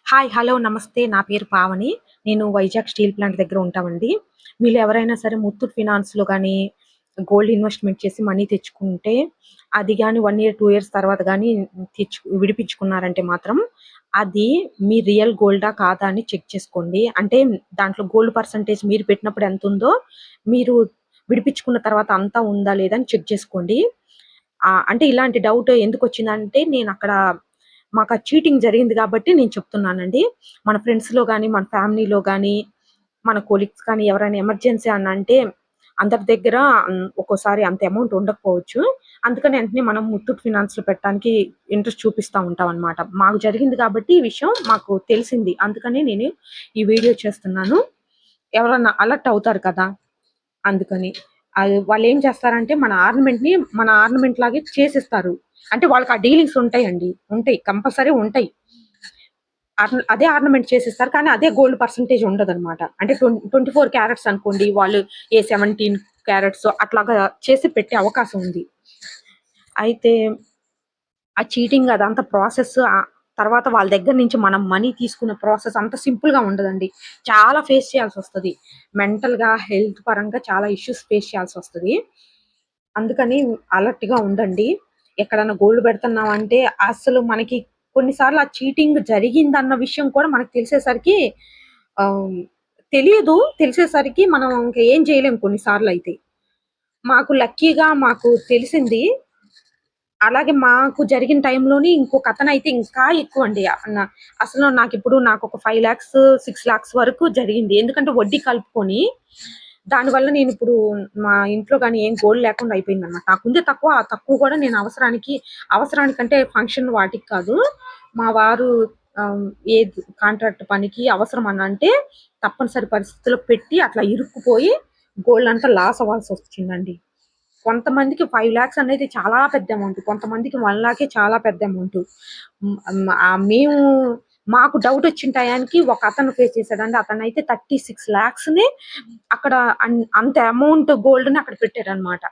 Hi. Hello. నమస్తే. నా పేరు పావని. నేను వైజాగ్ స్టీల్ ప్లాంట్ దగ్గర ఉంటామండి. మీలో ఎవరైనా సరే ముత్తూట్ ఫినాన్స్‌లో గానీ, గోల్డ్ ఇన్వెస్ట్‌మెంట్ చేసి మనీ తెచ్చుకుంటే, అది గాని 1 ఇయర్, 2 ఇయర్స్ తర్వాత గానీ విడిపించుకున్నారంటే మాత్రం, అది మీ రియల్ గోల్డా? కాదా? అని చెక్ చేసుకోండి. అంటే దాంట్లో గోల్డ్ పర్సెంటేజ్ మీరు పెట్టినప్పుడు ఎంతుందో, మీరు విడిపించుకున్న తర్వాత అంతా ఉందా? లేదా? అని చెక్ చేసుకోండి. అంటే ఇలాంటి డౌట్ ఎందుకొచ్చిందంటే, నేనక్కడ మాకా చీటింగ్ జరిగింది గాబట్టి నేను చెప్తున్నానండి. మన ఫ్రెండ్స్‌లో గాని, మన ఫ్యామిలీలో గాని, మన కొలీగ్స్ కానీ ఎవరైనా ఎమర్జెన్సీ అని అంటే అందరి దగ్గర ఒక్కోసారి అంత అమౌంట్ ఉండకపోవచ్చు. అందుకని వెంటనే మనం ముత్తూట్ ఫినాన్స్‌లో పెట్టడానికి ఇంట్రెస్ట్ చూపిస్తా ఉంటామనమాట. మాకు జరిగింది కాబట్టి ఈ విషయం మాకు తెలిసింది. అందుకనే నేను ఈ వీడియో చేస్తున్నాను. ఎవరన్నా అలర్ట్ అవుతారు కదా! అందుకని. అది వాళ్ళేం చేస్తారంటే మన ఆర్నమెంట్ లాగే చేసిస్తారు. అంటే వాళ్ళకి ఆ డీలింగ్స్ ఉంటాయండి. ఉంటాయి. కంపల్సరీ ఉంటాయి. అదే ఆర్నమెంట్ చేసిస్తారు. కానీ అదే గోల్డ్ పర్సెంటేజ్ ఉండదనమాట. అంటే 24 క్యారెట్స్ అనుకోండి. వాళ్ళు 17 క్యారెట్స్ అట్లాగా చేసి పెట్టే అవకాశం ఉంది. అయితే ఆ చీటింగ్ అదంతా ప్రాసెస్ తర్వాత వాళ్ళ దగ్గర నుంచి మనం మనీ తీసుకునే ప్రాసెస్ అంత సింపుల్‌గా ఉండదండి. చాలా ఫేస్ చేయాల్సొస్తది. మెంటల్‌గా, హెల్త్ పరంగా చాలా ఇష్యూస్ ఫేస్ చేయాల్సొస్తది. అందుకని అలర్ట్‌గా ఉండండి. ఎక్కడన్నా గోల్డ్ పెడుతున్నామంటే అసలు మనకి కొన్ని సార్లు ఆ చీటింగ్ జరిగిందన్న విషయం కూడా మనకు తెలిసేసరికి ఆహ్, తెలీదు. తెలిసేసరికి మనం ఇంక ఏం చేయలేం కొన్ని సార్లయితే. మాకు లక్కీగా మాకు తెలిసింది. అలాగే మాకు జరిగిన టైంలోని ఇంకొకతనైతే ఇంకా ఎక్కువండి. అసలు నాకొక 5,00,000, 6,00,000 వరకు జరిగింది. ఎందుకంటే వడ్డీ కలుపుకొని, దానివల్ల నేనిప్పుడు మా ఇంట్లో గాని ఏం గోల్డ్ లేకుండా అయిపోయిందనమాట. నాకుందే తక్కువ. ఆ తక్కువ కూడా నేను అవసరానికంటే ఫంక్షన్ వాటికి కాదు. మా వారు ఆహ్, ఏది కాంట్రాక్ట్ పనికి అవసరం అనంటే తప్పనిసరి పరిస్థితిలో పెట్టి అట్లా ఇరుక్కుపోయి గోల్డ్ అంతా లాస్ అవ్వాల్సొచ్చిందండి. కొంతమందికి 5,00,000 అనేది చాలా పెద్ద అమౌంట్. కొంతమందికి 1,00,000 చాలా పెద్ద అమౌంట్. హ్మ్. మేము మాకు డౌటొచ్చిన టయానికి ఒకతను పే చేసాడండి. అతనైతే 36,00,000ని అక్కడ అంత అమౌంట్ గోల్డ్‌ని అక్కడ పెట్టాడనమాట.